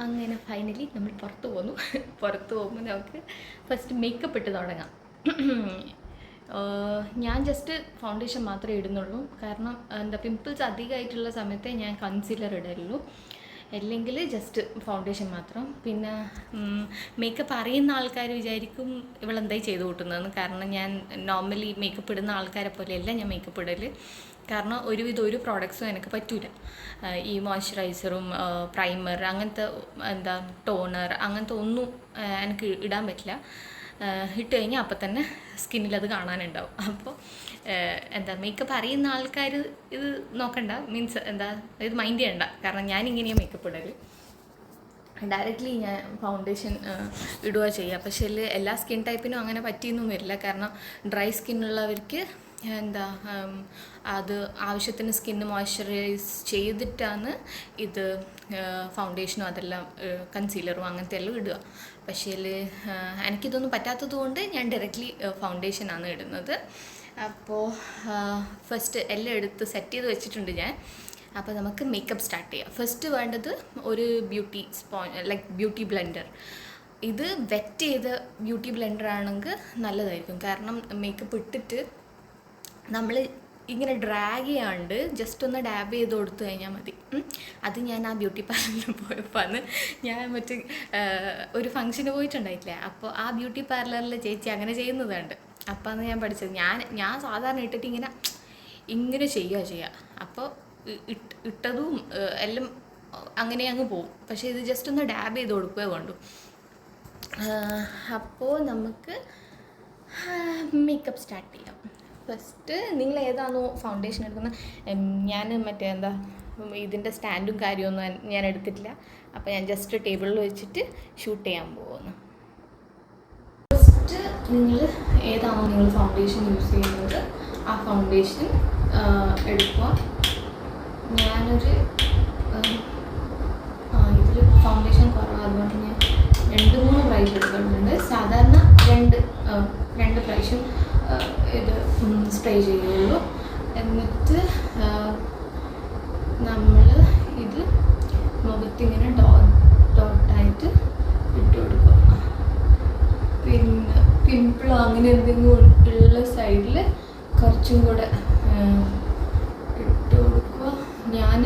അങ്ങനെ ഫൈനലി നമ്മൾ പുറത്ത് പോന്നു. പുറത്ത് പോകുമ്പോൾ നമുക്ക് ഫസ്റ്റ് മേക്കപ്പ് ഇട്ട് തുടങ്ങാം. ഞാൻ ജസ്റ്റ് ഫൗണ്ടേഷൻ മാത്രമേ ഇടുന്നുള്ളൂ. കാരണം എന്താ പിമ്പിൾസ് അധികമായിട്ടുള്ള സമയത്തേ ഞാൻ കൺസീലർ ഇടുള്ളൂ, അല്ലെങ്കിൽ ജസ്റ്റ് ഫൗണ്ടേഷൻ മാത്രം. പിന്നെ മേക്കപ്പ് അറിയുന്ന ആൾക്കാർ വിചാരിക്കും ഇവളെന്തായി ചെയ്ത് കൂട്ടുന്നതെന്ന്. കാരണം ഞാൻ നോർമലി മേക്കപ്പ് ഇടുന്ന ആൾക്കാരെ പോലെയല്ല ഞാൻ മേക്കപ്പ് ഇടൽ. കാരണം ഒരുവിധം ഒരു പ്രോഡക്ട്സും എനിക്ക് പറ്റൂല. ഈ മോയ്സ്ചറൈസറും പ്രൈമർ അങ്ങനത്തെ എന്താ ടോണർ അങ്ങനത്തെ ഒന്നും എനിക്ക് ഇടാൻ പറ്റില്ല. ഇട്ട് കഴിഞ്ഞാൽ അപ്പം തന്നെ സ്കിന്നിലത് കാണാനുണ്ടാവും. അപ്പോൾ എന്താ മേക്കപ്പ് അറിയുന്ന ആൾക്കാർ ഇത് നോക്കണ്ട, മീൻസ് എന്താ ഇത് മൈൻഡ് ചെയ്യണ്ട. കാരണം ഞാനിങ്ങനെയാണ് മേക്കപ്പ് ഇടൽ. ഡയറക്റ്റ്ലി ഞാൻ ഫൗണ്ടേഷൻ ഇടുക ചെയ്യുക. പക്ഷേ എല്ലാ സ്കിൻ ടൈപ്പിനും അങ്ങനെ പറ്റിയൊന്നും വരില്ല. കാരണം ഡ്രൈ സ്കിന്നുള്ളവർക്ക് എന്താ അത് ആവശ്യത്തിന് സ്കിന്ന് മോയ്സ്ചറൈസ് ചെയ്തിട്ടാണ് ഇത് ഫൗണ്ടേഷനും അതെല്ലാം കൺസീലറും അങ്ങനത്തെ എല്ലാം ഇടുക. പക്ഷേ എനിക്കിതൊന്നും പറ്റാത്തത് കൊണ്ട് ഞാൻ ഡയറക്റ്റ്ലി ഫൗണ്ടേഷനാണ് ഇടുന്നത്. അപ്പോൾ ഫസ്റ്റ് എല്ലാം എടുത്ത് സെറ്റ് ചെയ്ത് വെച്ചിട്ടുണ്ട് ഞാൻ. അപ്പോൾ നമുക്ക് മേക്കപ്പ് സ്റ്റാർട്ട് ചെയ്യാം. ഫസ്റ്റ് വേണ്ടത് ഒരു ബ്യൂട്ടി ബ്ലെൻഡർ. ഇത് വെറ്റ് ചെയ്ത ബ്യൂട്ടി ബ്ലെൻഡർ ആണെങ്കിൽ നല്ലതായിരിക്കും. കാരണം മേക്കപ്പ് ഇട്ടിട്ട് നമ്മൾ ഇങ്ങനെ ഡ്രാഗ് ചെയ്യാണ്ട് ജസ്റ്റ് ഒന്ന് ഡാബ് ചെയ്ത് കൊടുത്തു കഴിഞ്ഞാൽ മതി. അത് ഞാൻ ആ ബ്യൂട്ടി പാർലറിൽ പോയപ്പോൾ ഞാൻ ഒരു ഫംഗ്ഷന് പോയിട്ടുണ്ടായിട്ടില്ല. അപ്പോൾ ആ ബ്യൂട്ടി പാർലറിൽ ചേച്ചി അങ്ങനെ ചെയ്യുന്നതുണ്ട്. അപ്പോൾ അന്ന് ഞാൻ പഠിച്ചത്. ഞാൻ സാധാരണ ഇട്ടിട്ട് ഇങ്ങനെ ചെയ്യുക. അപ്പോൾ ഇട്ടതും എല്ലാം അങ്ങനെ അങ്ങ് പോവും. പക്ഷേ ഇത് ജസ്റ്റ് ഒന്ന് ഡാബ് ചെയ്ത് കൊടുക്കുകയേ വേണ്ടൂ. അപ്പോൾ നമുക്ക് മേക്കപ്പ് സ്റ്റാർട്ട് ചെയ്യാം. ഫസ്റ്റ് നിങ്ങൾ ഏതാണോ ഫൗണ്ടേഷൻ എടുക്കുന്നത്, ഞാൻ മറ്റേ ഇതിൻ്റെ സ്റ്റാൻഡും കാര്യമൊന്നും ഞാൻ എടുത്തിട്ടില്ല. അപ്പോൾ ഞാൻ ജസ്റ്റ് ടേബിളിൽ വെച്ചിട്ട് ഷൂട്ട് ചെയ്യാൻ പോകുന്നു. ഫസ്റ്റ് നിങ്ങൾ ഏതാണോ നിങ്ങൾ ഫൗണ്ടേഷൻ യൂസ് ചെയ്യുന്നത് ആ ഫൗണ്ടേഷൻ എടുക്കുക. ഞാനൊരു ഇതിൽ ഫൗണ്ടേഷൻ കുറവാണ്, അതുകൊണ്ട് ഞാൻ 2-3 പ്രാവശ്യം എടുക്കുന്നുണ്ട്. സാധാരണ രണ്ട് പ്രാവശ്യം ഇത് സ്പ്രേ ചെയ്യുള്ളൂ. എന്നിട്ട് നമ്മൾ ഇത് മുഖത്തിങ്ങനെ ഡോട്ടായിട്ട് ഇട്ട് കൊടുക്കുക. പിന്നെ പിമ്പിളോ അങ്ങനെ എന്തെങ്കിലും ഉള്ള സൈഡിൽ കുറച്ചും കൂടെ ഇട്ട് കൊടുക്കുക. ഞാൻ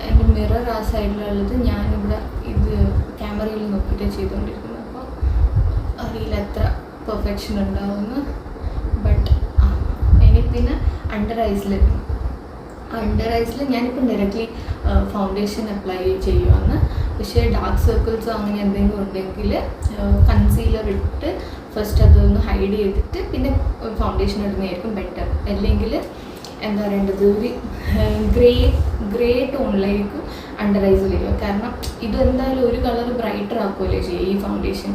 എൻ്റെ മിറർ ആ സൈഡിലുള്ളത് ഞാനിവിടെ ഇത് ക്യാമറയിൽ നോക്കിയിട്ട് ചെയ്തുകൊണ്ടിരിക്കുന്നത്. അപ്പോൾ അറിയില്ല എത്ര പെർഫെക്ഷൻ ഉണ്ടാവുമെന്ന്. ബട്ട് ഇനി പിന്നെ അണ്ടർ ഐസിൽ ഞാനിപ്പം ഡയറക്റ്റ്ലി ഫൗണ്ടേഷൻ അപ്ലൈ ചെയ്യുവാണ്. പക്ഷേ ഡാർക്ക് സർക്കിൾസോ അങ്ങനെ എന്തെങ്കിലും ഉണ്ടെങ്കിൽ കൺസീലർ ഇട്ട് ഫസ്റ്റ് അതൊന്ന് ഹൈഡ് ചെയ്തിട്ട് പിന്നെ ഫൗണ്ടേഷൻ ഇടുന്നതായിരിക്കും ബെറ്റർ. അല്ലെങ്കിൽ എന്താ പറയേണ്ടത്, ഒരു ഗ്രേ ടോണിലായിരിക്കും അണ്ടർ ഐസിൽ വരിക. കാരണം ഇത് എന്തായാലും ഒരു കളർ ബ്രൈറ്റർ ആക്കുമല്ലോ ചെയ്യുക ഈ ഫൗണ്ടേഷൻ,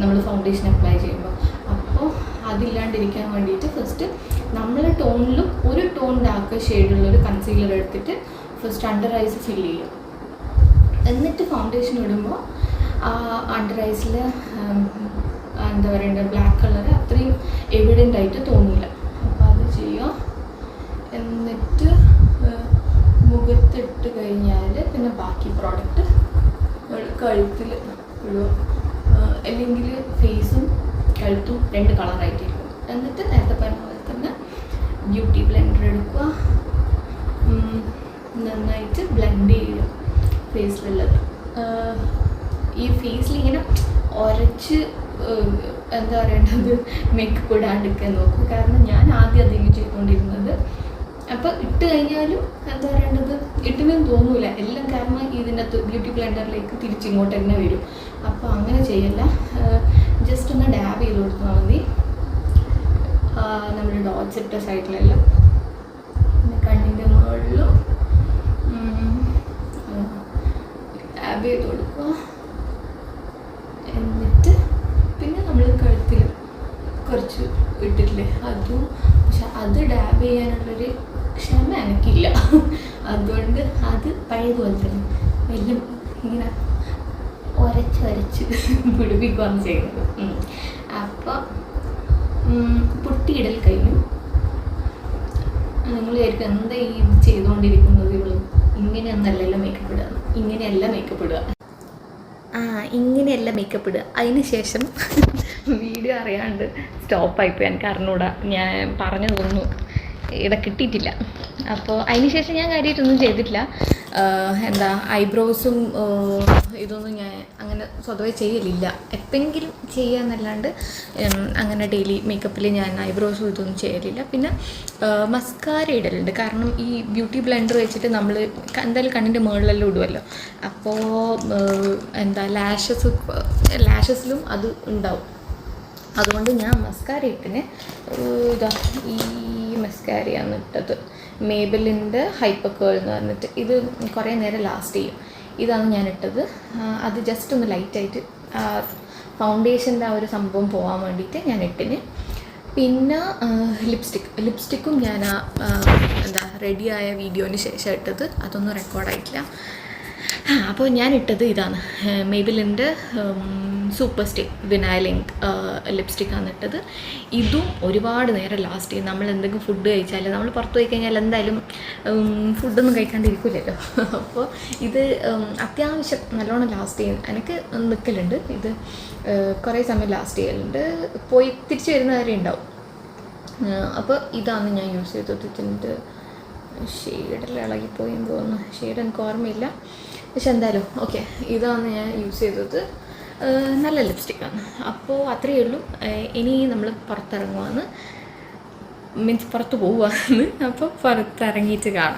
നമ്മൾ ഫൗണ്ടേഷൻ അപ്ലൈ ചെയ്യുമ്പോൾ. അപ്പോൾ അതില്ലാണ്ടിരിക്കാൻ വേണ്ടിയിട്ട് ഫസ്റ്റ് നമ്മൾ ടോണിലും ഒരു ടോൺ ഡാർക്ക് ഷെയ്ഡുള്ളൊരു കൺസീലർ എടുത്തിട്ട് ഫസ്റ്റ് അണ്ടർ ഐസ് ഫിൽ ചെയ്യുക. എന്നിട്ട് ഫൗണ്ടേഷൻ ഇടുമ്പോൾ ആ അണ്ടർ ഐസിൽ എന്താ പറയേണ്ടത് ബ്ലാക്ക് കളർ അത്രയും എവിഡൻ്റ് ആയിട്ട് തോന്നില്ല. അപ്പോൾ അത് ചെയ്യുക. എന്നിട്ട് മുഖത്തിട്ട് കഴിഞ്ഞാൽ പിന്നെ ബാക്കി പ്രോഡക്റ്റ് കഴുത്തിൽ ഇടുക. അല്ലെങ്കിൽ ഫേസും കഴുത്തും 2 കളറായിട്ടിരിക്കും. എന്നിട്ട് നേരത്തെ പറഞ്ഞ പോലെ തന്നെ ബ്യൂട്ടി ബ്ലെൻഡർ എടുക്കുക, നന്നായിട്ട് ബ്ലെൻഡ് ചെയ്യുക ഫേസിലുള്ളത്. ഈ ഫേസിലിങ്ങനെ ഉരച്ച് എന്താ പറയേണ്ടത് മേക്കപ്പ് ഇടാണ്ടിരിക്കാൻ നോക്കും. കാരണം ഞാൻ ആദ്യം അതിങ്ങനെ ചെയ്തുകൊണ്ടിരുന്നത്. അപ്പോൾ ഇട്ട് കഴിഞ്ഞാലും എന്താ പറയേണ്ടത് ഇട്ടുമെന്ന് തോന്നൂല എല്ലാം. കാരണം ഇതിനകത്ത് ബ്യൂട്ടി ബ്ലെൻഡറിലേക്ക് തിരിച്ചിങ്ങോട്ട് തന്നെ വരും. അപ്പോൾ അങ്ങനെ ചെയ്യല്ല, ജസ്റ്റ് ഒന്ന് ഡാബ് ചെയ്ത് കൊടുത്താൽ മതി. നമ്മൾ ഡോട്ട്സ് ഇട്ട സൈഡിലെല്ലാം പിന്നെ കണ്ണിൻ്റെ മുകളിലും ഡാബ് ചെയ്ത് കൊടുക്കുക. എന്നിട്ട് പിന്നെ നമ്മൾ കഴുത്തിൽ കുറച്ച് ഇട്ടിട്ടില്ലേ അതും. പക്ഷെ അത് ഡാബ് ചെയ്യാനുള്ളൊരു ക്ഷമ എനിക്കില്ല. അതുകൊണ്ട് അത് പഴയതുപോലെ തന്നെ എല്ലാം ഇങ്ങനെ ഉരച്ച് പിടിപ്പിക്കുകയാണ് ചെയ്യുന്നത്. അപ്പോൾ പൊട്ടിയിടൽ കഴിഞ്ഞു. നിങ്ങൾ വിചാരിക്കും എന്താ ഈ ചെയ്തുകൊണ്ടിരിക്കുന്നത് ഇവൾ ഇങ്ങനെയൊന്നല്ലല്ലോ മേക്കപ്പ് ഇടുക, ഇങ്ങനെയല്ല മേക്കപ്പ് ഇടുക. ഇങ്ങനെയല്ല മേക്കപ്പ് ഇടുക. അതിന് ശേഷം വീഡിയോ അറിയാണ്ട് സ്റ്റോപ്പായിപ്പോയി. എനിക്ക് അറിഞ്ഞൂടാ, ഞാൻ പറഞ്ഞു തോന്നുന്നു ഇവിടെ കിട്ടിയിട്ടില്ല. അപ്പോൾ അതിന് ശേഷം ഞാൻ കാര്യമായിട്ടൊന്നും ചെയ്തിട്ടില്ല. എന്താ ഐബ്രോസും ഇതൊന്നും ഞാൻ അങ്ങനെ സ്വതവേ ചെയ്യലില്ല. എപ്പോഴെങ്കിലും ചെയ്യാന്നല്ലാണ്ട് അങ്ങനെ ഡെയിലി മേക്കപ്പിൽ ഞാൻ ഐബ്രോസും ഇതൊന്നും ചെയ്യലില്ല. പിന്നെ മസ്കാര ഇടലുണ്ട്. കാരണം ഈ ബ്യൂട്ടി ബ്ലെൻഡർ വെച്ചിട്ട് നമ്മൾ എന്തായാലും കണ്ണിൻ്റെ മുകളിലെല്ലാം ഇടുമല്ലോ. അപ്പോൾ എന്താ ലാഷസിലും അത് ഉണ്ടാവും. അതുകൊണ്ട് ഞാൻ മസ്കാര ഇട്ടിന് ഇതാ ഈ മസ്കാരയാണ് ഇട്ടത്. മേബലിൻ്റെ ഹൈപ്പർ കേൾ എന്ന് പറഞ്ഞിട്ട് ഇത് കുറേ നേരം ലാസ്റ്റ് ചെയ്യും. ഇതാണ് ഞാൻ ഇട്ടത്. അത് ജസ്റ്റ് ഒന്ന് ലൈറ്റായിട്ട് ഫൗണ്ടേഷൻ്റെ ആ ഒരു സംഭവം പോകാൻ വേണ്ടിയിട്ട് ഞാൻ ഇട്ടിന്. പിന്നെ ലിപ്സ്റ്റിക്കും ഞാൻ എന്താ റെഡിയായ വീഡിയോന് ശേഷം ഇട്ടത്. അതൊന്നും റെക്കോർഡായിട്ടില്ല. അപ്പോൾ ഞാൻ ഇട്ടത് ഇതാണ്, മേബിലിൻ്റെ സൂപ്പർ സ്റ്റിക്ക് വിനായിലിങ് ലിപ്സ്റ്റിക്കാണ് ഇട്ടത്. ഇതും ഒരുപാട് നേരം ലാസ്റ്റ് ചെയ്യും. നമ്മൾ എന്തെങ്കിലും ഫുഡ് കഴിച്ചാൽ, നമ്മൾ പുറത്ത് പോയി കഴിഞ്ഞാൽ എന്തായാലും ഫുഡൊന്നും കഴിക്കാണ്ടിരിക്കില്ലല്ലോ. അപ്പോൾ ഇത് അത്യാവശ്യം നല്ലോണം ലാസ്റ്റ് ചെയ്യും. എനിക്ക് നിൽക്കലുണ്ട്. ഇത് കുറേ സമയം ലാസ്റ്റ് ചെയ്യലുണ്ട്. പോയി തിരിച്ച് വരുന്നവരെ ഉണ്ടാവും. അപ്പോൾ ഇതാണ് ഞാൻ യൂസ് ചെയ്തത്. ഇതിൻ്റെ ഷെയ്ഡെല്ലാം ഇളകിപ്പോയെന്ന് തോന്നുന്നു. ഷെയ്ഡ് എനിക്ക് ഓർമ്മയില്ല. പക്ഷെ എന്തായാലും ഓക്കെ, ഇതാണ് ഞാൻ യൂസ് ചെയ്തത്. നല്ല ലിപ്സ്റ്റിക്കാണ്. അപ്പോൾ അത്രയേ ഉള്ളൂ. ഇനി നമ്മൾ പുറത്തിറങ്ങുവാന്ന്, മീൻസ് പുറത്ത് പോവുകയാണ്. അപ്പോൾ പുറത്തിറങ്ങിയിട്ട് കാണാം.